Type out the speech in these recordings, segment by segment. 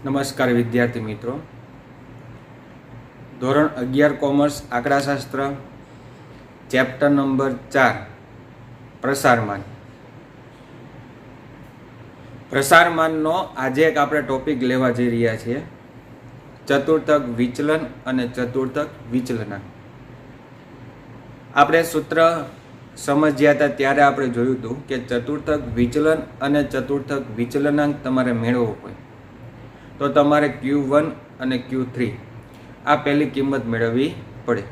નમસ્કાર વિદ્યાર્થી મિત્રો, ધોરણ 11 કોમર્સ આંકડાશાસ્ત્ર ચેપ્ટર નંબર 4 પ્રસારમાન. પ્રસારમાનનો આજે એક આપણે ટોપિક લેવા જઈ રહ્યા છીએ, ચતુર્થક વિચલન અને ચતુર્થક વિચલનાંક. આપણે સૂત્ર સમજ્યા હતા ત્યારે આપણે જોયું હતું કે ચતુર્થક વિચલન અને ચતુર્થક વિચલનાંક તમારે મેળવવો હોય તો તમારે Q1 અને Q3 આ પહેલી કિંમત મેળવવી પડે.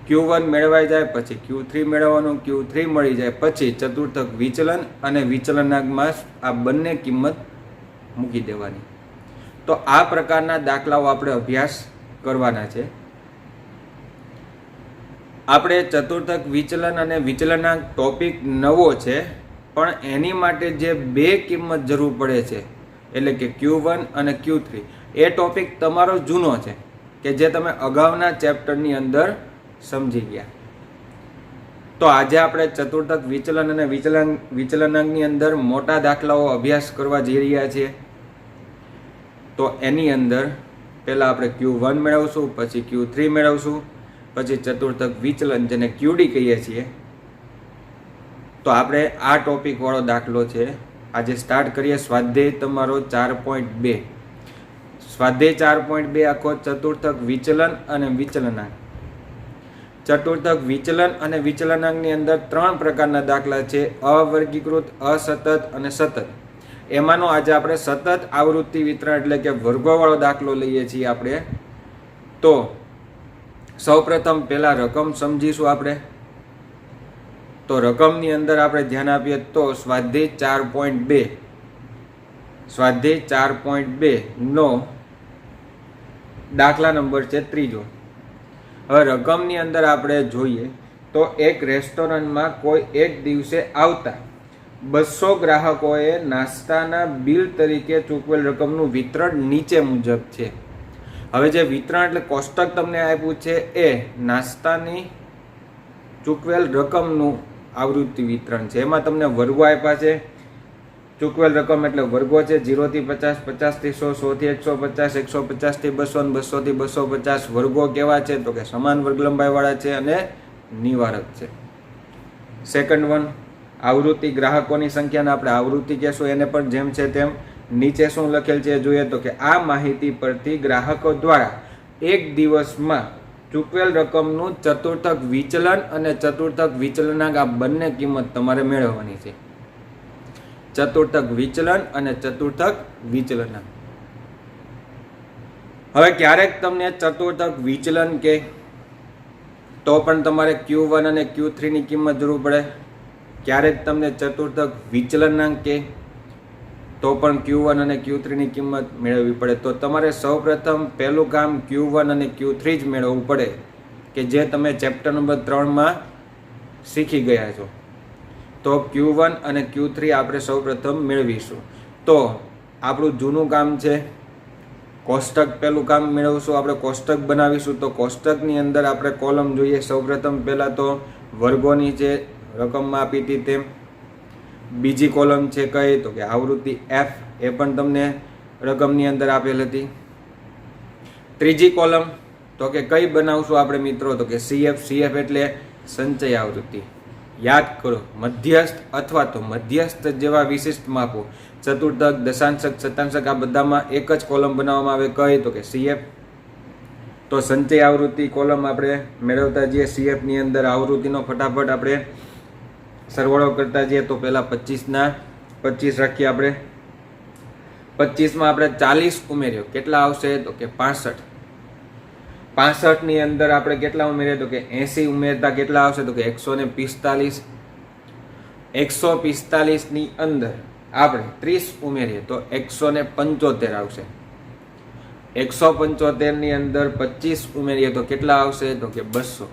Q1 મેળવાઈ જાય પછી Q3 મેળવવાનું, Q3 મળી જાય પછી ચતુર્થક વિચલન અને વિચલનાંકમાં આ બંને કિંમત મૂકી દેવાની. તો આ પ્રકારના દાખલાઓ આપણે અભ્યાસ કરવાના છે. આપણે ચતુર્થક વિચલન અને વિચલનાંક ટોપિક નવો છે, પણ એની માટે જે બે કિંમત જરૂર પડે છે એટલે કે Q1 અને Q3 એ ટોપિક તમારો જૂનો છે કે જે તમે અગાઉના ચેપ્ટરની અંદર સમજી ગયા. તો આજે આપણે ચતુર્થક વિચલન અને વિચલનાંકની અંદર મોટા દાખલાઓ અભ્યાસ કરવા જઈ રહ્યા છીએ. તો એની અંદર પહેલાં આપણે Q1 મેળવશું, પછી Q3 મેળવશું, પછી ચતુર્થક વિચલન જેને QD કહીએ છીએ. તો આપણે આ ટોપિક વાળો દાખલો છે આજે સ્ટાર્ટ કરીએ. સ્વાધ્યાય તમારો 4.2. સ્વાધ્યાય 4.2 આખો ચતુર્થક વિચલન અને વિચલનાંક. ચતુર્થક વિચલન અને વિચલનાંકની અંદર 3 પ્રકારના દાખલા છે: અવર્ગીકૃત, અસતત અને સતત. એમાંનો આજે આપણે સતત આવૃત્તિ વિતરણ એટલે કે વર્ગોવાળો દાખલો લઈએ છીએ આપણે. તો સૌપ્રથમ પહેલા રકમ સમજીશું આપણે. તો રકમની અંદર આપણે ધ્યાન આપીએ તો સ્વાધ્યાય 4.2 સ્વાધ્યાય 4.2 નો દાખલા નંબર છે 3. હવે રકમની અંદર આપણે જોઈએ તો એક રેસ્ટોરન્ટમાં કોઈ એક દિવસે આવતા 200 ગ્રાહકોએ નાસ્તાના બિલ તરીકે ચૂકવેલ રકમનું વિતરણ નીચે મુજબ છે. હવે જે વિતરણ એટલે કોષ્ટક તમને આપ્યું છે એ નાસ્તાની ચૂકવેલ રકમનું આવૃત્તિ વિતરણ છે. એમાં તમને વર્ગો આપ્યા છે. ચૂકવેલ રકમ એટલે વર્ગો છે 0 થી 50, 50 થી 100, 100 થી 150, 150 થી 200 અને 200 થી 250. વર્ગો કેવા છે તો કે સમાન વર્ગ લંબાઈ વાળા છે અને નિવારક છે. સેકન્ડ વન, આવૃત્તિ ગ્રાહકોની સંખ્યાને આપણે આવૃત્તિ કહેશું. એને પણ જેમ છે તેમ નીચે શું લખેલ છે જોઈએ તો કે આ માહિતી પરથી ગ્રાહકો દ્વારા એક દિવસમાં ચૂકવેલ રકમનું ચતુર્થક વિચલન અને ચતુર્થક વિચલનાંક આ બંને કિંમત તમારે મેળવવાની છે. ચતુર્થક વિચલન અને ચતુર્થક વિચલનાંક. હવે ક્યારેક તમને ચતુર્થક વિચલન કે તો પણ તમારે Q1 અને Q3 ની કિંમત જરૂર પડે. ક્યારેક તમને ચતુર્થક વિચલનાંક કે તો પણ Q1 અને Q3 ની કિંમત મેળવવી પડે. તો તમારે સૌપ્રથમ પહેલું કામ Q1 અને Q3 જ મેળવવું પડે કે જે તમે ચેપ્ટર નંબર 3માં શીખી ગયા છો. તો Q1 અને Q3 આપણે સૌપ્રથમ મેળવીશું. તો આપણું જૂનું કામ છે કોષ્ટક. પહેલું કામ મેળવશું આપણે, કોષ્ટક બનાવીશું. તો કોષ્ટકની અંદર આપણે કોલમ જોઈએ. સૌપ્રથમ પહેલાં તો વર્ગોની છે રકમમાં આપી હતી તેમ. બીજી કોલમ છે કઈ તો કે આવૃત્તિ F, એ પણ તમને રકમની અંદર આપેલ હતી. ત્રીજી કોલમ તો કે કઈ બનાવશું આપણે મિત્રો તો કે CF. CF એટલે સંચય આવૃત્તિ. યાદ કરો, મધ્યસ્થ અથવા તો મધ્યસ્થ જેવા વિશિષ્ટ માપો ચતુર્થક, દશાંશક, શતાંશક આ બધામાં એક જ કોલમ બનાવવામાં આવે કઈ તો કે CF. તો સંચય આવૃત્તિ કોલમ આપણે મેળવતા જઈએ. CF ની અંદર આવૃત્તિનો ફટાફટ આપણે સરવાળો કરતા જઈએ. તો પહેલા 25 રાખીએ આપણે. 25માં આપણે 40 ઉમેર્યો, કેટલા આવશે તો કે 65. 65 ની અંદર આપણે કેટલા ઉમેરીએ તો કે 80 ઉમેરતા કેટલા આવશે તો કે 145. 145 ની અંદર આપણે 30 ઉમેરીએ તો 175 આવશે. 175 ની અંદર 25 ઉમેરીએ તો કેટલા આવશે તો કે 200.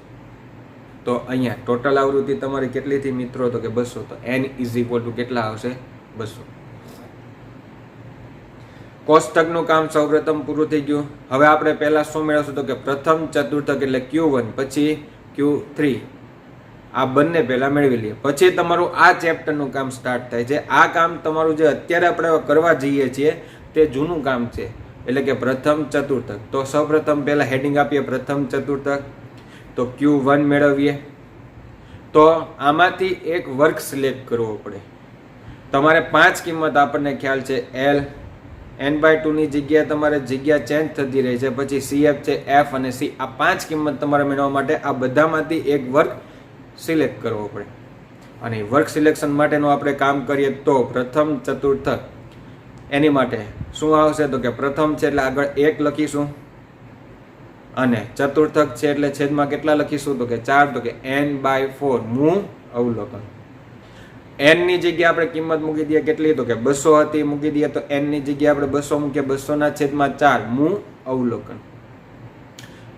તો અહીંયા ટોટલ આવૃત્તિ તમારી કેટલી થી મિત્રો તો કે 200. તો n = કેટલા આવશે 200. કોષ્ટકનું કામ સૌપ્રથમ પૂરું થઈ ગયું. હવે આપણે પહેલા શું મેળવશું તો કે પ્રથમ ચતુર્થક એટલે Q1 પછી Q3 આ બંને પહેલા મેળવી લઈએ. પછી તમારું આ ચેપ્ટરનું કામ સ્ટાર્ટ થાય છે. આ કામ તમારું જે અત્યારે આપણે કરવા જઈએ છીએ તે જૂનું કામ છે, એટલે કે પ્રથમ ચતુર્થક. તો સૌપ્રથમ પહેલાં હેડિંગ આપીએ પ્રથમ ચતુર્થક, તો Q1 મેળવીએ. તો આમાંથી એક વર્ગ સિલેક્ટ કરવો પડે. તમારે 5 કિંમત આપણને ખ્યાલ છે L, n/2 ની જગ્યાએ તમારે જગ્યા ચેન્જ થતી રહે છે, પછી CF છે, F અને C. આ 5 કિંમત તમારે મેળવવા માટે આ બધામાંથી એક વર્ગ સિલેક્ટ કરવો પડે. અને વર્ગ સિલેક્શન માટેનું આપણે કામ કરીએ તો પ્રથમ ચતુર્થક એની માટે શું આવશે, તો કે પ્રથમ છે એટલે આગળ 1 લખીશું, અને ચતુર્થક છે એટલે છેદમાં કેટલા લખીશું, તો કે 4, તો કે n/4 મૂળ અવલોકન. n ની જગ્યાએ આપણે કિંમત મૂકી દઈએ કેટલી, તો કે 200 હતી, મૂકી દઈએ. તો n ની જગ્યાએ આપણે 200 મૂકીએ, 200/4 મૂળ અવલોકન.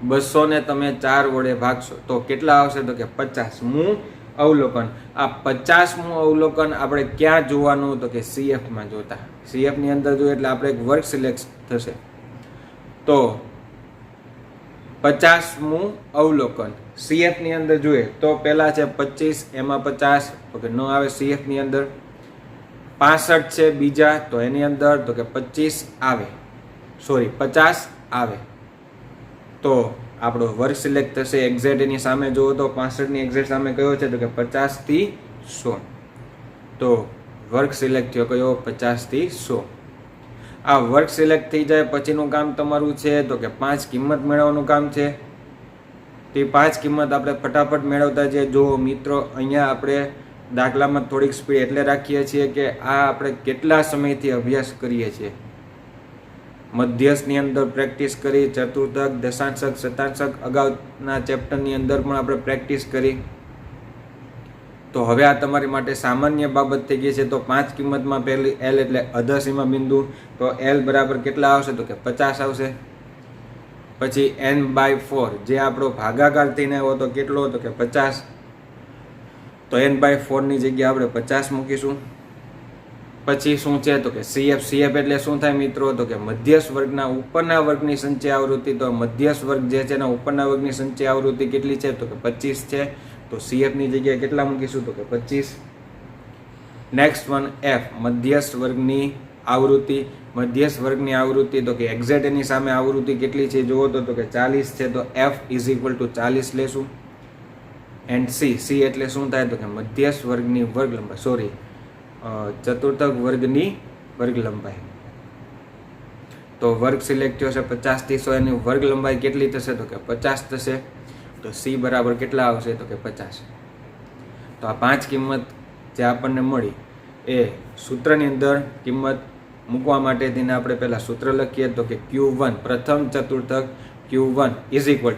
200 ને તમે 4 વડે ભાગશો તો કેટલા આવશે, તો કે 50 મૂળ અવલોકન. આ 50 મૂળ અવલોકન આપણે ક્યાં જોવાનું, તો કે CF માં જોતા. CF ની અંદર જોઈએ એટલે આપણે એક વર્ગ સિલેક્ટ થશે. તો 50 મૂળ અવલોકન CF ની અંદર જોઈએ તો પહેલા છે 25, એમાં 50 તો કે ન આવે CF ની અંદર. 65 છે બીજા, તો એની અંદર તો કે 25 આવે, સોરી 50 આવે. તો આપણો વર્ગ સિલેક્ટ થશે. એક્ઝેક્ટ એની સામે જુઓ તો 65 ની એક્ઝેક્ટ સામે કયો છે, તો કે 50 થી 100. તો વર્ગ સિલેક્ટ થયો કયો, 50 થી 100. આ વર્ગ સિલેક્ટ થઈ જાય પછીનું કામ તમારું છે તો કે 5 કિંમત મેળવવાનું કામ છે. તે 5 કિંમત આપણે ફટાફટ મેળવતા જઈએ. જો મિત્રો અહીંયા આપણે દાખલામાં થોડીક સ્પીડ એટલે રાખીએ છીએ કે આ આપણે કેટલા સમયથી અભ્યાસ કરીએ છીએ. મધ્યસ્થની અંદર પ્રેક્ટિસ કરી, ચતુર્થક, દશાંશક, શતાંશક અગાઉના ચેપ્ટરની અંદર પણ આપણે પ્રેક્ટિસ કરી. તો હવે આ તમારી માટે સામાન્ય બાબત થઈ ગઈ છે. તો 5 કિંમતમાં પહેલી L એટલે અધસીમા બિંદુ, તો L બરાબર કેટલા આવશે, તો કે 50 આવશે. પછી n/4 જે આપણો ભાગાકાર થઈને આવ્યો તો કેટલો, તો કે 50. તો n/4 ની જગ્યાએ આપણે 50 મૂકીશું. પછી શું છે, તો કે CF. CF એટલે શું થાય મિત્રો, તો કે મધ્યસ્થ વર્ગના ઉપરના વર્ગની સંચય આવૃત્તિ. તો મધ્યસ્થ વર્ગ જે છે એના ઉપરના વર્ગની સંચય આવૃત્તિ કેટલી છે, તો કે 25 છે. તો CF ની જગ્યાએ કેટલા મૂકીશું, તો કે 25. નેક્સ્ટ વન F, મધ્યસ્થ વર્ગની આવૃત્તિ. મધ્યસ્થ વર્ગની આવૃત્તિ તો કે એક્ઝેક્ટ એની સામે આવૃત્તિ કેટલી છે જુઓ તો કે 40 છે. તો F = 40 લેશું. એન્ડ C એટલે શું થાય, તો કે મધ્યસ્થ વર્ગની વર્ગ લંબાઈ, સોરી ચતુર્થક વર્ગની વર્ગ લંબાઈ. તો વર્ગ સિલેક્ટ થયો છે 50 થી 100. એની વર્ગ લંબાઈ કેટલી થશે, તો કે 50 થશે. તો C બરાબર કેટલા આવશે, તો કે 50. તો આ 5 કિંમત જે આપણને મળી એ સૂત્રની અંદર કિંમત મૂકવા માટે તેને આપણે પહેલા સૂત્ર લખીએ. તો કે Q1 પ્રથમ ચતુર્થક Q1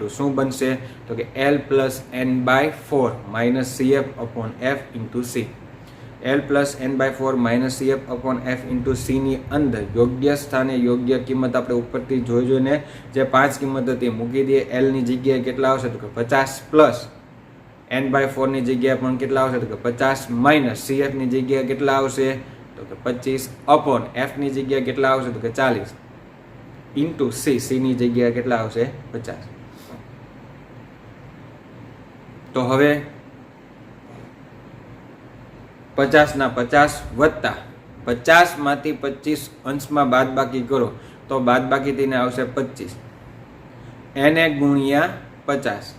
= શું બનશે, તો કે L + n/4 - CF/F × C. L + n/4 - CF/F × C ની અંદર યોગ્ય સ્થાને યોગ્ય કિંમત આપણે ઉપરથી જોઈને જે 5 કિંમત હતી મૂકી દઈએ. L ની જગ્યાએ કેટલા આવશે, તો કે 50 + n/4 ની જગ્યાએ પણ કેટલા આવશે, તો કે 50 - CF ની જગ્યાએ કેટલા આવશે, તો કે 25 / F ની જગ્યાએ કેટલા આવશે, તો કે 40 × C ની જગ્યાએ કેટલા આવશે, 50. તો હવે 50 ના 50 વત્તા 50 માંથી 25 અંશમાં બાદબાકી કરો તો બાદબાકી થઈને આવશે 25. એને ગુણ્યા 50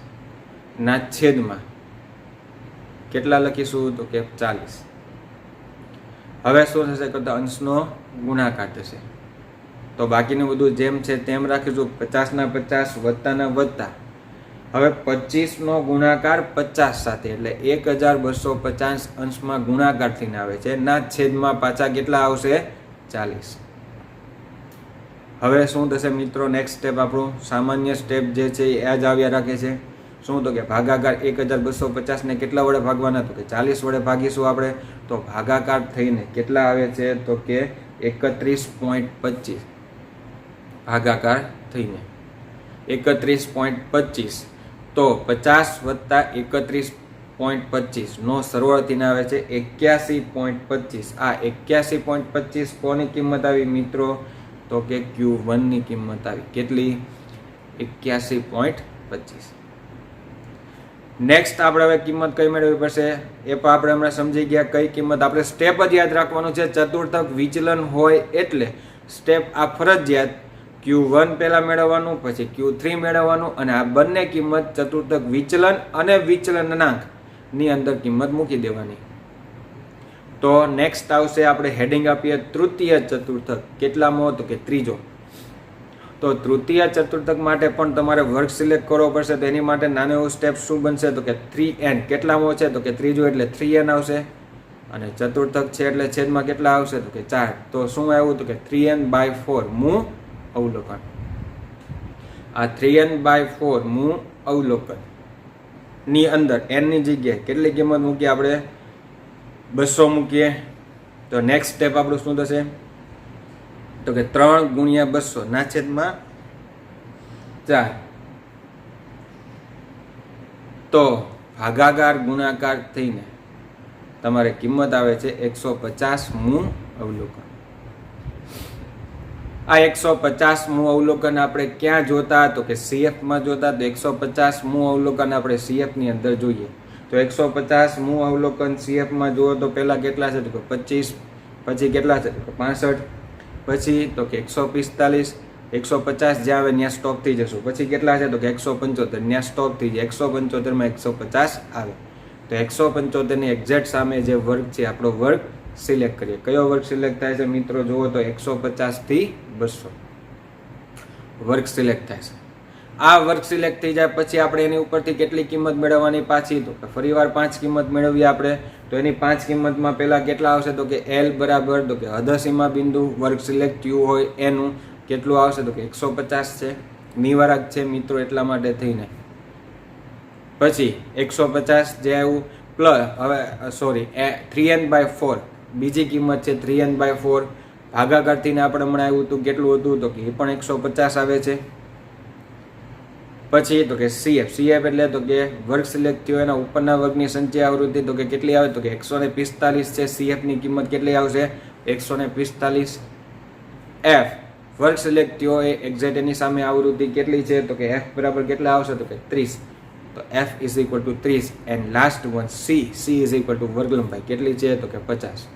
ના છેદમાં કેટલા લખીશું, તો કે 40. હવે શું થશે, તો અંશનો ગુણાકાર થશે. તો બાકીનું બધું જેમ છે તેમ રાખીશું. 50 ના 50 વત્તાના વત્તા. હવે 25 નો ગુણાકાર 50 સાથે એટલે 1250 અંશમાં ગુણાકાર થઈને આવે છે. ના છેદમાં પાછા કેટલા આવશે, 40. હવે શું થશે મિત્રો, નેક્સ્ટ સ્ટેપ આપણું સામાન્ય સ્ટેપ જે છે એ જ આવ્યા રાખે છે. શું, તો કે ભાગાકાર 1250 ને કેટલા વડે ભાગવાના, તો કે 40 વડે ભાગીશું આપણે. તો ભાગાકાર થઈને કેટલા આવે છે, તો કે 31.25 ભાગાકાર થઈને 31.25. તો 50 વત્તા 31.25 નો સરવાળો થઈને આવે છે 81.25. આ 81.25 કોની કિંમત આવી મિત્રો, તો કે Q1 ની કિંમત આવી. કેટલી, 81.25. નેક્સ્ટ આપણે હવે કિંમત કઈ મેળવવી પડશે એ પણ આપણે હમણાં સમજી ગયા. કઈ કિંમત, આપણે સ્ટેપ જ યાદ રાખવાનું છે. ચતુર્થક વિચલન હોય એટલે સ્ટેપ આ ફરજિયાત Q1 પહેલાં મેળવવાનું, પછી Q3 મેળવવાનું, અને આ બંને કિંમત ચતુર્થક વિચલન અને વિચલનાંકની અંદર કિંમત મૂકી દેવાની. તો નેક્સ્ટ આવશે, આપણે હેડિંગ આપીએ તૃતીય ચતુર્થક. કેટલામો? તો કે ત્રીજો. તો તૃતીય ચતુર્થક માટે પણ તમારે વર્ગ સિલેક્ટ કરવો પડશે. તો એની માટે નાનો એવું સ્ટેપ શું બનશે? તો કે 3n. કેટલામો છે? તો કે ત્રીજો એટલે 3n આવશે. અને ચતુર્થક છે એટલે છેદમાં કેટલા આવશે? તો કે 4. તો શું આવ્યું? તો કે 3n/4 મૂળ અવલોકન. આ 3n/4 મૂળ અવલોકન ની અંદર n ની જગ્યાએ કેટલી કિંમત મૂકીએ? આપણે 200 મૂકીએ. તો નેક્સ્ટ સ્ટેપ આપણું શું થશે? તો કે 3 × 200 ના છેદમાં 4. તો ભાગાકાર ગુણાકાર થઈને તમારે કિંમત આવે છે 150 મૂળ અવલોકન. આ 150 મૂળ અવલોકન આપણે ક્યાં જોતા? તો કે CF માં જોતા. તો 150 મૂળ અવલોકન આપણે CF ની અંદર જોઈએ. તો 150 મૂળ અવલોકન CF માં જુઓ તો પહેલા કેટલા છે? તો કે 25. પછી કેટલા છે? તો કે 65. પછી તો કે 145. 150 જ્યાં આવે ત્યાં સ્ટોપ થઈ જશું. પછી કેટલા છે? તો કે 175. ત્યાં સ્ટોપ થઈ જાય. 175 માં 150 આવે. તો 175 ની એક્ઝેક્ટ સામે જે વર્ગ છે આપણો વર્ગ સિલેક્ટ કરીએ. કયો વર્ગ સિલેક્ટ થાય છે મિત્રો? જુઓ તો 150 થી 200 વર્ગ સિલેક્ટ થાય છે. આ વર્ગ સિલેક્ટ થઈ જાય પછી આપણે એની ઉપરથી કેટલી કિંમત મેળવવાની પાછી? તો ફરીવાર 5 કિંમત મેળવીએ આપણે. તો એની 5 કિંમતમાં પહેલા કેટલા આવશે? તો કે L બરાબર, તો કે અધસીમા બિંદુ વર્ગ સિલેક્ટ થયું હોય એનું કેટલું આવશે? તો કે 150 છે. નિવારક છે મિત્રો એટલા માટે થઈને. પછી 150 જે આવ્યું પ્લસ, હવે સોરી 3n/4 બીજી કિંમત છે 3n/4. ભાગાકારથીને આપણે હમણાં આવ્યું હતું કેટલું હતું? તો કે એ પણ 150 આવે છે. પછી તો કે CF એટલે તો કે વર્ગ સિલેક્ટ થયો એના ઉપરના વર્ગની સંચય આવૃત્તિ તો કે કેટલી આવે? તો કે 145 છે. CF ની કિંમત કેટલી આવશે? 145. F વર્ગ સિલેક્ટ થયો એ એક્ઝેક્ટ એની સામે આવૃત્તિ કેટલી છે? તો કે F બરાબર કેટલા આવશે? તો કે 30. તો F = 30. And last one C = વર્ગ લંબાઈ કેટલી છે? તો કે 50.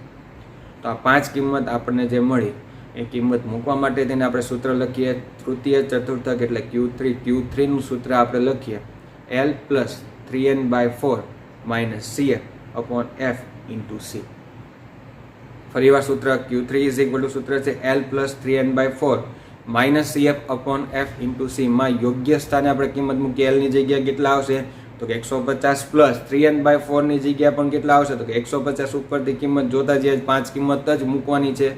તો આ 5 કિંમત આપણને જે મળી એ કિંમત મૂકવા માટે તેને આપણે સૂત્ર લખીએ. તૃતીય ચતુર્થક એટલે Q3 નું સૂત્ર આપણે લખીએ L + 3n/4 - CF/F × C. ફરીવાર સૂત્ર Q3 = સૂત્ર છે L + 3n/4 - CF/F × C. માં યોગ્ય સ્થાને આપણે કિંમત મૂકીએ. L ની જગ્યાએ કેટલા આવશે? તો કે 150 પ્લસ 3n/4 ની જગ્યા પણ કેટલા આવશે? તો કે 150 ઉપરથી કિંમત જોતા જઈએ. 5 કિંમત જ મૂકવાની છે,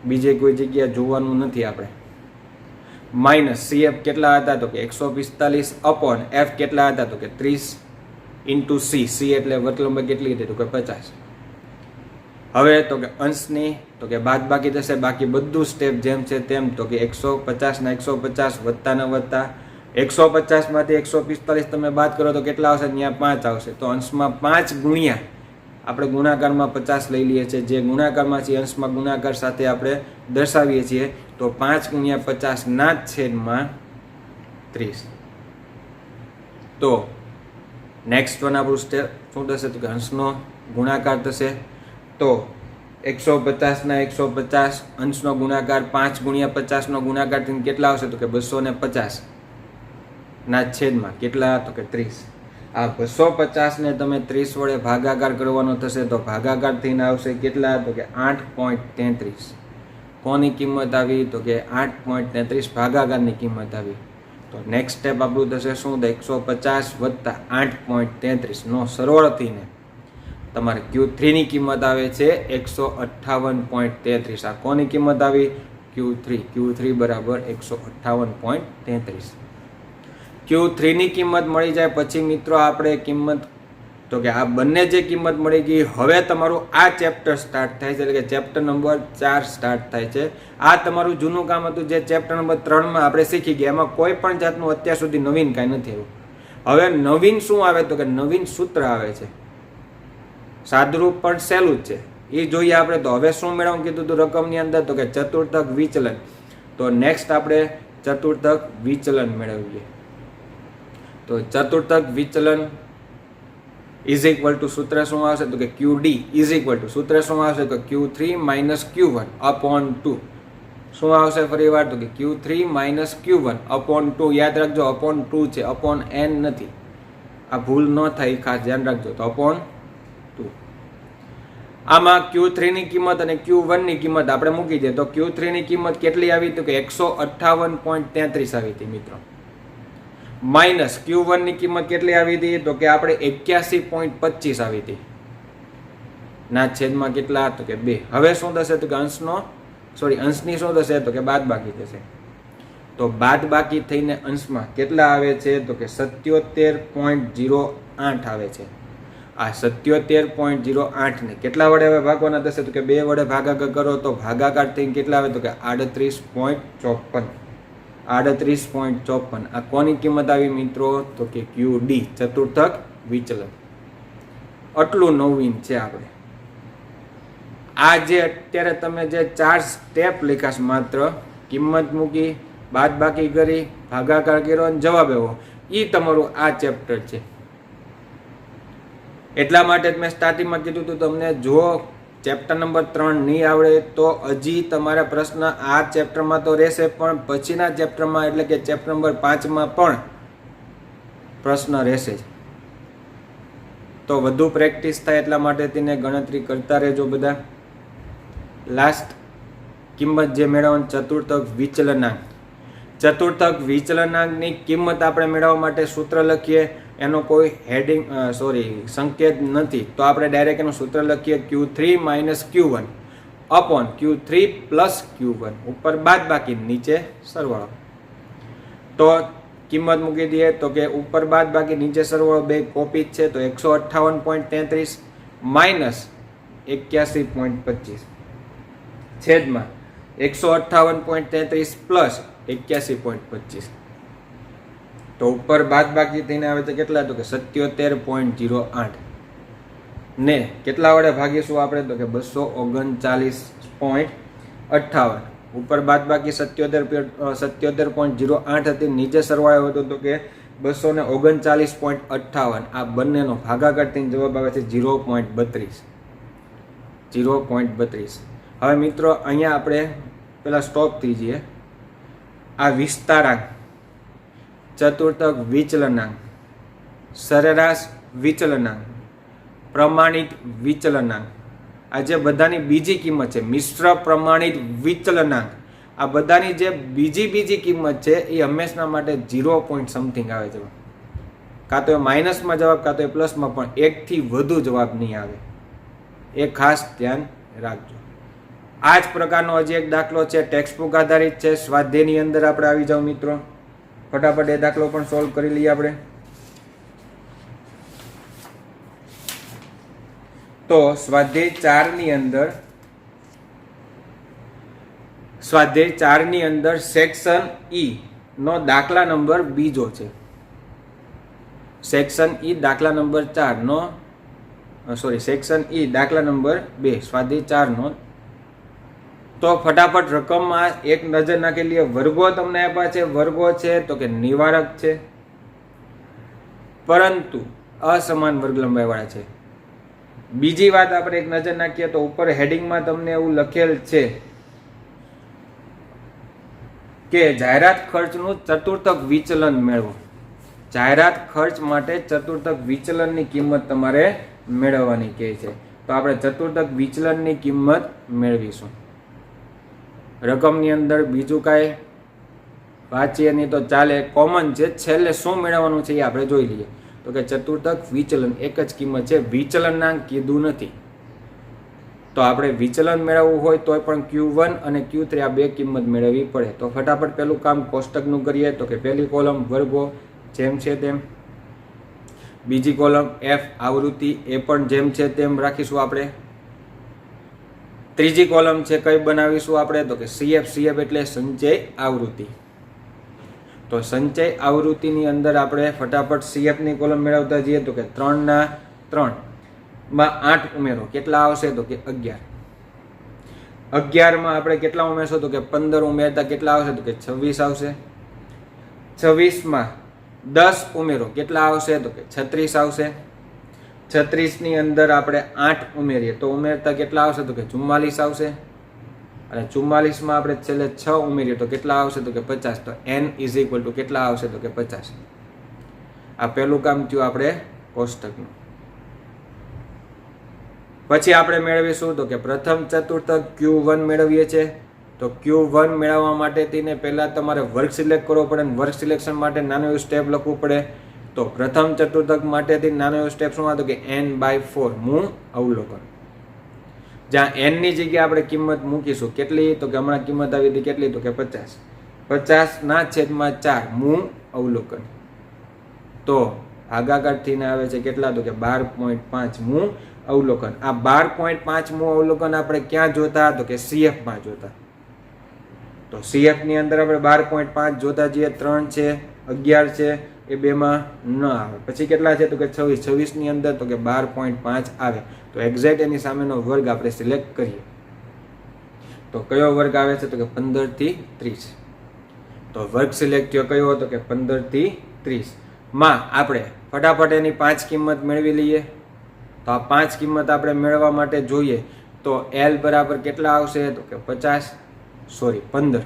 બીજે કોઈ જગ્યા જોવાનું નથી આપણે. માઇનસ CF કેટલા હતા? તો કે 145 F કેટલા હતા? તો કે 30 × C. C એટલે વર્ગ લંબાઈ કેટલી હતી? તો કે 50. હવે તો કે અંશની તો કે બાદ બાકી થશે. બાકી બધું સ્ટેપ જેમ છે તેમ. તો કે 150 ના 150 વત્તા ના વત્તા 150 માંથી 145 તમે બાદ કરો તો કેટલા આવશે? ત્યાં 5 આવશે. તો અંશમાં 5 ગુણ્યા આપણે ગુણાકારમાં 50 લઈ લઈએ છીએ. જે ગુણાકારમાં છે અંશમાં ગુણાકાર સાથે આપણે દર્શાવીએ છીએ. તો 5 × 50 ના છેદમાં 30. તો નેક્સ્ટ વન આપણું સ્ટેપ શું થશે? તો કે અંશનો ગુણાકાર થશે. તો 150 ના 150 અંશનો ગુણાકાર 5 × 50 નો ગુણાકાર થઈને કેટલા આવશે? તો કે 250 ના છેદમાં કેટલા? તો કે 30. આ 250 ને તમે 30 વડે ભાગાકાર કરવાનો થશે. તો ભાગાકાર થઈને આવશે કેટલા? તો કે 8.33. કોની કિંમત આવી? તો કે 8.33 ભાગાકારની કિંમત આવી. તો નેક્સ્ટ સ્ટેપ આપણું થશે શું? તો 150 + 8.33 નો સરવાળો થઈને તમારે Q3 ની કિંમત આવે છે 158.33. આ કોની કિંમત આવી? Q3 બરાબર 158.33. Q3 ની કિંમત મળી જાય પછી મિત્રો આપણે કિંમત તો કે આ બંને જે કિંમત મળી ગઈ, હવે તમારું આ ચેપ્ટર સ્ટાર્ટ થાય છે. એટલે કે ચેપ્ટર નંબર 4 સ્ટાર્ટ થાય છે. આ તમારું જૂનું કામ હતું જે ચેપ્ટર નંબર 3 માં આપણે શીખી ગયા. એમાં કોઈ પણ જાતનું અત્યાર સુધી નવીન કાંઈ નથી આવ્યું. હવે નવીન શું આવે? તો કે નવીન સૂત્ર આવે છે. સાદુરૂપ પણ સહેલું જ છે, એ જોઈએ આપણે. તો હવે શું મેળવવાનું કીધું હતું રકમની અંદર? તો કે ચતુર્થક વિચલન. તો નેક્સ્ટ આપણે ચતુર્થક વિચલન મેળવીએ. તો ચતુર્થક વિચલન = સૂત્ર શું આવશે? તો કે QD = સૂત્ર શું આવશે? તો Q3 - Q1/2. શું આવશે ફરી વાર? તો કે Q3 માઇનસ Q1 અપોન 2. યાદ રાખજો અપોન 2 છે, અપોન n નથી. આ ભૂલ ન થાય ખાસ ધ્યાન રાખજો. તો અપોન 2. આમાં Q3 ની કિંમત અને Q1 ની કિંમત આપણે મૂકી દઈએ તો Q3 ની કિંમત કેટલી આવી? તો કે 158.33 આવી હતી મિત્રો. માઇનસ Q1 ની કિંમત કેટલી આવી હતી? તો કે આપણે 81.25 આવી હતી. ના છેદમાં કેટલા? તો કે 2. હવે શું થશે? તો કે અંશની શું થશે? તો કે બાદબાકી થશે. તો બાદબાકી થઈને અંશમાં કેટલા આવે છે? તો કે 77.08 આવે છે. આ 77.08 ને કેટલા વડે હવે ભાગવાના થશે? તો કે 2 વડે ભાગાકાર કરો તો ભાગાકાર થઈને કેટલા આવે? તો કે 38.54. 38.54. આ કોની કિંમત આવી મિત્રો? તો કે QD, ચતુર્થક વિચલન. આટલું નવીન છે આપણે. આ જે અત્યારે તમે જે 4 સ્ટેપ લખ્યા માત્ર કિંમત મૂકી, બાદબાકી કરી, ભાગાકાર કર્યો અને જવાબ આવ્યો, એ તમારું આ ચેપ્ટર છે. એટલા માટે જ મેં સ્ટાર્ટિંગમાં કીધું હતું તમને જો ચેપ્ટર નંબર 3 નહીં આવડે તો હજી તમારા પ્રશ્ન આ ચેપ્ટરમાં તો રહેશે, પણ પછીના ચેપ્ટરમાં એટલે કે ચેપ્ટર નંબર 5માં પણ પ્રશ્ન રહેશે જ. તો વધુ પ્રેક્ટિસ થાય એટલા માટે તેને ગણતરી કરતા રહેજો બધા. લાસ્ટ કિંમત જે મેળવવાની ચતુર્થક વિચલનાંક. ચતુર્થક વિચલનાંકની કિંમત આપણે મેળવવા માટે સૂત્ર લખીએ. એનો કોઈ સંકેત નથી તો આપણે ડાયરેક્ટ એનું સૂત્ર લખીએ Q3 minus Q1 upon Q3 plus Q1 ઉપર બાદબાકી નીચે સરવાળો. તો કિંમત મૂકી દઈએ તો કે ઉપર બાદબાકી નીચે સરવાળો બે કોપી જ છે તો 158.33 માઇનસ 81.25 છેદમાં 158.33 પ્લસ 81.25. તો ઉપર બાદબાકી થઈને આવે તો કેટલા? તો કે 77.08 ને કેટલા વડે ભાગીશું આપણે? તો કે 239.58. ઉપર બાદબાકી 77.08 હતી, નીચે સરવાળો હતો તો કે 239.58. આ બંનેનો ભાગાકાર થઈને જવાબ આવે છે 0.32. હવે મિત્રો અહીંયા આપણે પેલા સ્ટોપ થઈ જઈએ. આ વિસ્તારાંક, ચતુર્થક વિચલનાંક, સરેરાશ વિચલનાંક, પ્રમાણિત વિચલનાંક, આ જે બધાની બીજી કિંમત છે મિશ્ર પ્રમાણિત વિચલનાંક, આ બધાની જે બીજી કિંમત છે એ હંમેશા માટે 0 પોઈન્ટ સમથિંગ આવે છે. કાં તો એ માઇનસમાં જવાબ કાં તો એ પ્લસમાં, પણ એકથી વધુ જવાબ નહીં આવે. એ ખાસ ધ્યાન રાખજો. આ જ પ્રકારનો હજી એક દાખલો છે, ટેક્સ્ટબુક આધારિત છે. સ્વાધ્યાયની અંદર આપણે આવી જાઓ મિત્રો, ફટાફટ એ દાખલો પણ સોલ્વ કરી લઈએ આપણે. તો સ્વાધ્યાય 4 ની અંદર સેક્શન ઈ નો દાખલા નંબર બીજો છે. સેક્શન ઈ દાખલા નંબર 4 નો સેક્શન ઈ દાખલા નંબર 2 સ્વાધ્યાય 4 નો. તો ફટાફટ રકમમાં એક નજર નાખી લઈએ. વર્ગો તમને આપ્યા છે. વર્ગો છે તો કે નિવારક છે પરંતુ અસમાન વર્ગ લંબાઈ વાળા છે. બીજી વાત આપણે એક નજર નાખીએ તો ઉપર હેડિંગમાં તમને એવું લખેલ છે કે જાહેરાત ખર્ચનું ચતુર્થક વિચલન મેળવો. જાહેરાત ખર્ચ માટે ચતુર્થક વિચલનની કિંમત તમારે મેળવવાની કહે છે. તો આપણે ચતુર્થક વિચલનની કિંમત મેળવીશું. રકમની અંદર બીજું કાંઈ વાંચીએ નહીં તો ચાલે, કોમન છે. છેલ્લે શું મેળવવાનું છે એ આપણે જોઈ લઈએ. તો કે ચતુર્થક વિચલન એક જ કિંમત છે, વિચલનાંક કીધું નથી. તો આપણે વિચલન મેળવવું હોય તોય પણ Q1 અને Q3 આ બે કિંમત મેળવવી પડે. તો ફટાફટ પહેલું કામ કોષ્ટકનું કરીએ. તો કે પહેલી કોલમ વર્ગો જેમ છે તેમ, બીજી કોલમ F આવૃત્તિ એ પણ જેમ છે તેમ રાખીશું આપણે. ત્રીજી કોલમ છે કઈ બનાવીશું આપણે? તો કે CF એટલે સંચય આવૃત્તિ. તો સંચય આવૃત્તિની અંદર આપણે ફટાફટ CF ની કોલમ મેળવતા જઈએ. તો કે 3 ના 3 માં 8 ઉમેરો કેટલા આવશે? તો કે 11. 11 માં આપણે કેટલા ઉમેરશો? તો કે 15 ઉમેરતા કેટલા આવશે? તો કે 26 આવશે. 26 માં 10 ઉમેરો કેટલા આવશે? તો કે 36 આવશે. 36 ની અંદર આપણે 8 ઉમેરીએ તો ઉમેરતા કેટલા આવશે? તો કે 44 આવશે. અને 44 આપણે છેલ્લે 6 ઉમેરીએ તો કેટલા આવશે તો કે 50. તો n ઇઝ ઇક્વલ ટુ કેટલા આવશે તો કે 50. આ પહેલું કામ થયું આપણે કોષ્ટકનું. પછી આપણે મેળવીશું તો કે પ્રથમ ચતુર્થક Q1 મેળવીએ છીએ. તો Q1 મેળવવા માટે તેને પહેલાં તમારે વર્ગ સિલેક્ટ કરવો પડે અને વર્ગ સિલેક્શન માટે નાનું એવું સ્ટેપ લખવું પડે. તો પ્રથમ ચતુર્થક માટેથી નાનું એવું સ્ટેપ શું હતું કે n/4 મૂળ અવલોકન. જ્યાં n ની જગ્યાએ આપણે કિંમત મૂકીશું કેટલી તો કે હમણાં કિંમત આવી હતી કેટલી તો કે 50. 50/4 મૂળ અવલોકન. તો ભાગાકારથી આવે છે કેટલા તો કે 12.5 મૂળ અવલોકન. આ 12.5 મૂળ અવલોકન આપણે ક્યાં જોતા તો કે CF માં જોતા. તો CF ની અંદર આપણે 12.5 જોતા જઈએ. 3 છે, 11 છે, એ બેમાં ન આવે. પછી કેટલા છે તો કે 26. 26 ની અંદર તો કે 12.5 આવે. તો એક્ઝેક્ટ એની સામેનો વર્ગ આપણે સિલેક્ટ કરીએ. તો કયો વર્ગ આવે છે તો કે 15 થી 30. તો વર્ગ સિલેક્ટ થયો કયો હતો કે 15 થી 30 માં આપણે ફટાફટ એની 5 કિંમત મેળવી લઈએ. તો આ 5 કિંમત આપણે મેળવવા માટે જોઈએ તો L બરાબર કેટલા આવશે તો કે 15.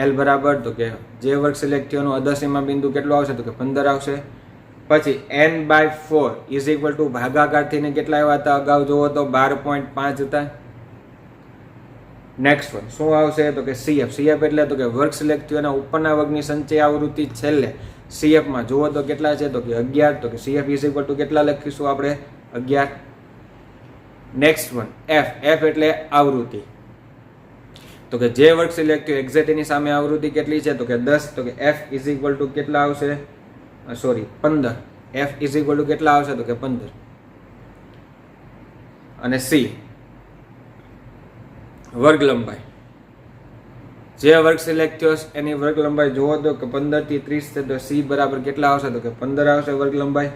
L બરાબર તો કે જે વર્ગ સિલેક્ટ થયો એનો અદસીમાં બિંદુ કેટલો આવશે તો કે 15 આવશે. પછી n/4 ઇઝ ઇક્વલ ટુ ભાગાકારથી કેટલા આવ્યા હતા અગાઉ જોવો તો 12.5 હતા. નેક્સ્ટ વન શું આવશે તો કે CF. CF એટલે તો કે વર્ગ સિલેક્ટ થયો એના ઉપરના વર્ગની સંચય આવૃત્તિ છેલ્લે CF માં જોવો તો કેટલા છે તો કે 11. તો કે CF ઇઝ ઇક્વલ ટુ કેટલા લખીશું આપણે 11. Next one F. F એટલે આવૃત્તિ. તો કે જે વર્ગ સિલેક્ટ થયો એક્ઝેક્ટ એની સામે આવૃત્તિ કેટલી છે તો કે 10. તો કે F ઇઝ ઇક્વલ ટુ કેટલા આવશે 15. F ઇઝ ઇક્વલ ટુ કેટલા આવશે તો કે 15. અને C વર્ગ લંબાઈ. જે વર્ગ સિલેક્ટ થયો એની વર્ગ લંબાઈ જોવો તો કે 15 થી 30 છે. તો C બરાબર કેટલા આવશે તો કે 15 આવશે વર્ગ લંબાઈ.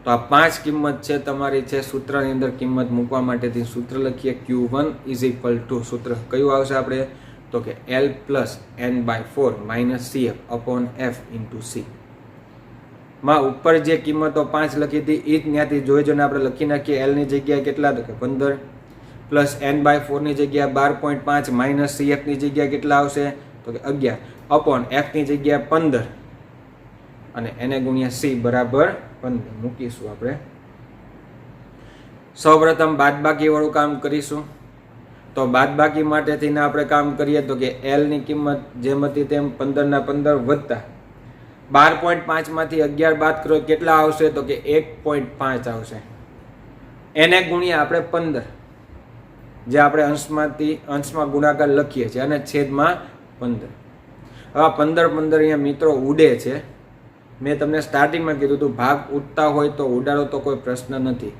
તો આ 5 કિંમત છે તમારી છે સૂત્રની અંદર કિંમત મૂકવા માટેથી સૂત્ર લખીએ. Q1 ઇઝ ઇક્વલ ટુ સૂત્ર કયું આવશે આપણે તો કે L plus n/4 minus CF upon F into C. માં ઉપર જે કિંમતો 5 લખી હતી એ જ ત્યાંથી જોઈ જોઈને આપણે લખી નાખીએ. L ની જગ્યાએ કેટલા તો કે 15 પ્લસ n/4 ની જગ્યાએ 12.5 માઇનસ CF ની જગ્યાએ કેટલા આવશે તો કે 11 અપોન F ની જગ્યાએ 15 અને એને ગુણ્યા C બરાબર 15 મૂકીશું આપણે. સૌપ્રથમ બાદબાકી વાળું કામ કરીશું. તો બાદબાકી માટેથી આપણે કામ કરીએ તો કે L ની કિંમત જેમ હતી તેમ 15/15 વત્તા 12.5 માંથી 11 બાદ કરો કેટલા આવશે તો કે 1.5 આવશે. એને ગુણ્યા આપણે 15 જે આપણે અંશમાં ગુણાકાર લખીએ છીએ અને છેદમાં 15. હવે 15 અહીંયા મિત્રો ઉડે છે. મેં તમને સ્ટાર્ટિંગમાં કીધું હતું ભાગ ઉડતા હોય તો ઉડાડો તો કોઈ પ્રશ્ન નથી.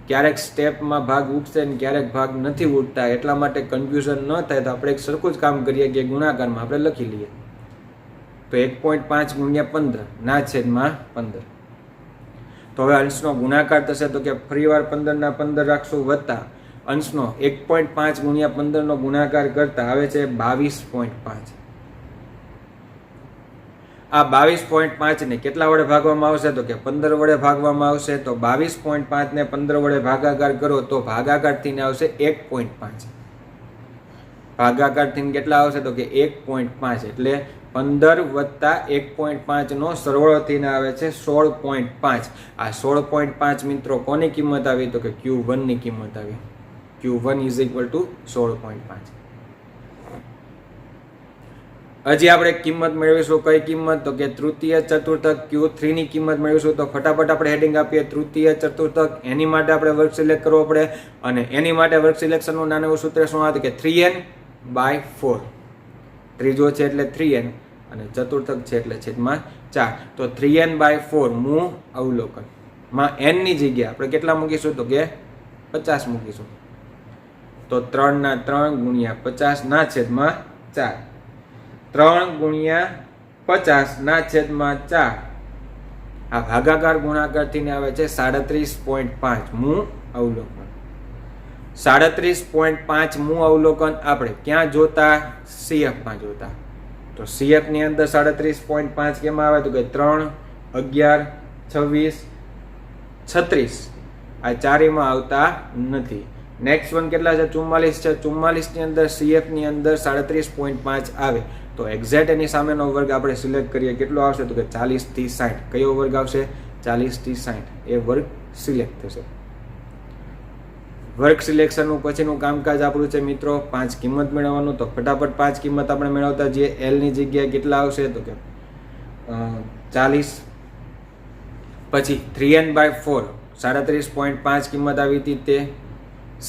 ક્યારેક સ્ટેપમાં ભાગ ઉડશે ને ક્યારેક ભાગ નથી ઉડતા એટલા માટે કન્ફ્યુઝન ન થાય તો આપણે એક સરખું જ કામ કરીએ કે ગુણાકારમાં આપણે લખી લઈએ. તો 1.5 ગુણ્યા 15 ના છેદમાં 15. તો હવે અંશનો ગુણાકાર થશે તો કે ફરીવાર 15/15 રાખશું વત્તા અંશનો 1.5 ગુણ્યા 15 નો ગુણાકાર કરતા આવે છે 22.5. આ 22.5 ને કેટલા વડે ભાગવામાં આવશે તો કે 15 વડે ભાગવામાં આવશે. તો 22.5 ને 15 વડે ભાગાકાર કરો તો ભાગાકારથી આવશે 1.5. ભાગાકારથી કેટલા આવશે તો કે 1.5 એટલે 15 વત્તા 1.5 નો સરવાળો થઈને આવે છે 16.5. આ 16.5 મિત્રો કોની કિંમત આવી તો કે Q1 ની કિંમત આવી. Q1 is equal to 16.5. હજી આપણે કિંમત મેળવીશું. કઈ કિંમત તો કે તૃતીય ચતુર્થક Q3 ની કિંમત મેળવીશું. તો ફટાફટ આપણે હેડિંગ આપીએ તૃતીય ચતુર્થક. એની માટે આપણે વર્ગ સિલેક્ટ કરવો પડે અને એની માટે વર્ગ સિલેક્શનનું નાનું એવું સૂત્ર શું હતું કે 3n/4. ત્રીજો છે એટલે 3n અને ચતુર્થક છે એટલે છેદમાં 4. તો 3n/4 મૂળ અવલોકન માં n ની જગ્યાએ આપણે કેટલા મૂકીશું તો કે 50 મૂકીશું. તો 3/3 ગુણ્યા 50 ના છેદમાં 4. 3 ગુણ્યા 50 ના છેદમાં 4. આ ભાગાકાર ગુણાકારથી આવે છે 37.5 મૂળ અવલોકન. 37.5 મૂળ અવલોકન આપણે ક્યાં જોતા CF માં જોતા. તો CF ની અંદર 37.5 કેમાં આવે તો કે 3, 11, 26, 36 આ ચારેયમાં આવતા નથી. નેક્સ્ટ વન કેટલા છે? 44 છે. 44ની અંદર CFની અંદર 37.5 આવે તો એક્ઝેક્ટ એની સામેનો વર્ગ આપણે સિલેક્ટ કરીએ, કેટલો આવશે? તો કે 40 થી 60. કયો વર્ગ આવશે? 40 થી 60 એ વર્ગ સિલેક્ટ થશે. વર્ગ સિલેક્શનનું પછીનું કામકાજ આપણું છે મિત્રો 5 કિંમત મેળવવાનું. તો ફટાફટ 5 કિંમત આપણે મેળવતા જઈએ. L ની જગ્યાએ કેટલા આવશે? તો કે 40. પછી 3n/4 37.5 કિંમત આવી હતી તે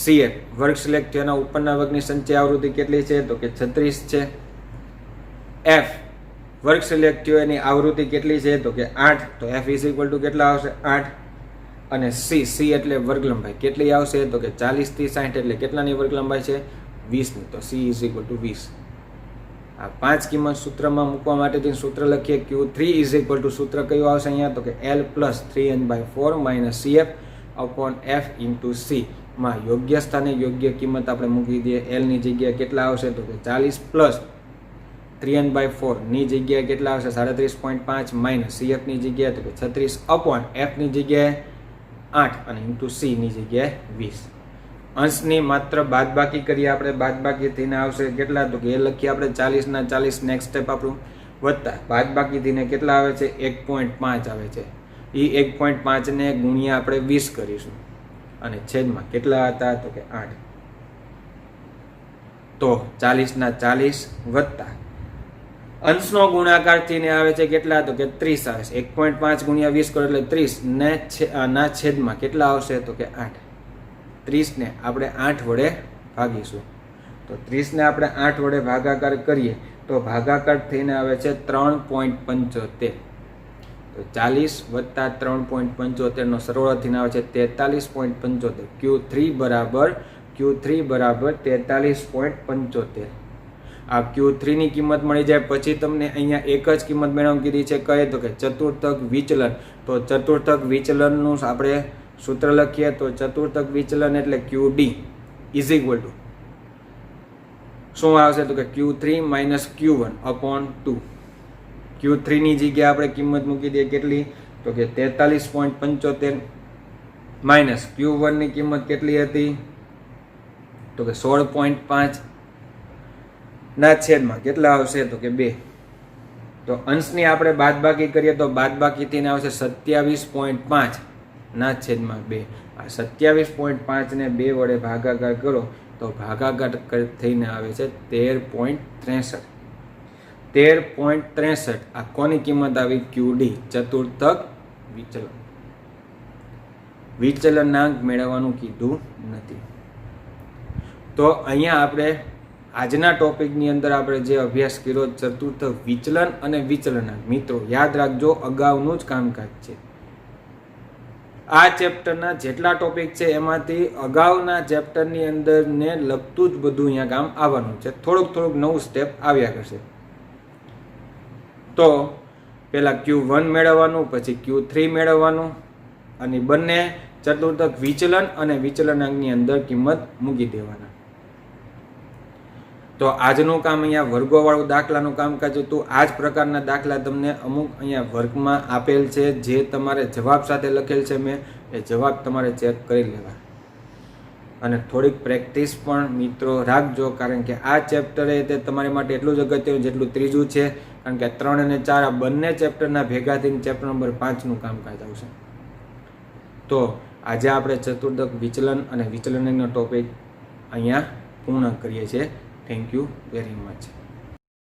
CF વર્ગ સિલેક્ટ થયો, એના ઉપરના વર્ગની સંચય આવૃત્તિ કેટલી છે? તો કે 36 છે. F વર્ગ સિલેક્ટ થયો, એની આવૃત્તિ કેટલી છે? તો કે 8. તો F = કેટલા આવશે? 8. અને C એટલે વર્ગ લંબાઈ કેટલી આવશે? તો કે 40 થી 60 એટલે કેટલાની વર્ગ લંબાઈ છે? 20ની. તો C = 20. આ 5 કિંમત સૂત્રમાં મૂકવા માટેથી સૂત્ર લખીએ. Q3 સૂત્ર કયું આવશે અહીંયા? તો કે L + 3n/4 - CF / F × C માં યોગ્ય સ્થાને યોગ્ય કિંમત આપણે મૂકી દઈએ. L ની જગ્યાએ કેટલા આવશે? તો કે 40 + 3n/4 ની જગ્યાએ કેટલા આવશે? 37.5 - CF ની જગ્યાએ તો કે 36 / F ની જગ્યાએ 8 અને × C ની જગ્યાએ 20. અંશની માત્ર બાદબાકી કરીએ આપણે. બાદબાકી થઈને આવશે કેટલા? તો કે એ લખીએ આપણે 40 ના 40. નેક્સ્ટ સ્ટેપ આપણું વત્તા બાદબાકી થઈને કેટલા આવે છે? 1.5 આવે છે. એ 1.5 ને ગુણ્યા આપણે 20 કરીશું અને છેદમાં કેટલા હતા? તો કે 8. તો 40 ના 40 વત્તા અંશનો ગુણાકાર થઈને આવે છે કેટલા? તો કે 30 આવે છે. 1.5 ગુણ્યા 20 કરો એટલે 30 ને ના છેદમાં કેટલા આવશે? તો કે 8. 30 ને આપણે 8 વડે ભાગીશું. તો 30 ને આપણે 8 વડે ભાગાકાર કરીએ તો ભાગાકાર થઈને આવે છે 3.75. તો 40 વત્તા 3.75 નો સરવાળો થઈને આવે છે 43.75. Q3 બરાબર 43.75. આ Q3 ની કિંમત મળી જાય પછી તમને અહીંયા એક જ કિંમત મેળવવાની કીધી છે. કઈ? તો કે ચતુર્થક વિચલન. તો ચતુર્થક વિચલનનું આપણે સૂત્ર લખીએ. તો ચતુર્થક વિચલન એટલે QD = શું આવશે? તો કે Q3 - Q1/2. Q3 ની જગ્યાએ આપણે કિંમત મૂકી દઈએ કેટલી? તો કે 43.75 માઇનસ Q1 ની કિંમત કેટલી હતી? તો કે 16.5 ના છેદમાં કેટલા આવશે? તો કે 2. તો અંશની આપણે બાદબાકી કરીએ તો બાદબાકી થઈને આવશે 27.5 ના છેદમાં 2. આ 27.5 ને 2 વડે ભાગાકાર કરો તો ભાગાકાર થઈને આવે છે 13.63. 13.63 આ કોની કિંમત આવી? QD ચતુર્થક વિચલન. વિચલનાંક મેળવવાનું કીધું નથી. તો અહીંયા આપણે આજના ટોપિકની અંદર આપણે જે અભ્યાસ કર્યો ચતુર્થક વિચલન અને વિચલનાંક. મિત્રો યાદ રાખજો અગાઉનું જ કામકાજ છે. આ ચેપ્ટરના જેટલા ટોપિક છે એમાંથી અગાઉના ચેપ્ટરની અંદર ને લગતું જ બધું અહીંયા કામ આવવાનું છે. થોડુંક નવું સ્ટેપ આવ્યા કરશે. તો પહેલા Q1 મેળવવાનું, પછી Q3 મેળવવાનું અને બંને ચતુર્થક વિચલન અને વિચલનાંકની અંદર કિંમત મૂકી દેવાના. તો આજનું કામ અહીંયા વર્ગોવાળું દાખલાનું કામકાજ હતું. આ જ પ્રકારના દાખલા તમને અમુક અહીંયા વર્ગમાં આપેલ છે, જે તમારે જવાબ સાથે લખેલ છે. મેં એ જવાબ તમારે ચેક કરી લેવા અને થોડીક પ્રેક્ટિસ પણ મિત્રો રાખજો, કારણ કે આ ચેપ્ટરે તે તમારી માટે એટલું જ અગત્યનું જેટલું ત્રીજું છે. કારણ કે 3 અને 4 આ બંને ચેપ્ટરના ભેગા થઈને ચેપ્ટર નંબર 5નું કામકાજ આવશે. તો આજે આપણે ચતુર્થક વિચલન અને વિચલનનો ટોપિક અહીંયા પૂર્ણ કરીએ છીએ. Thank you very much.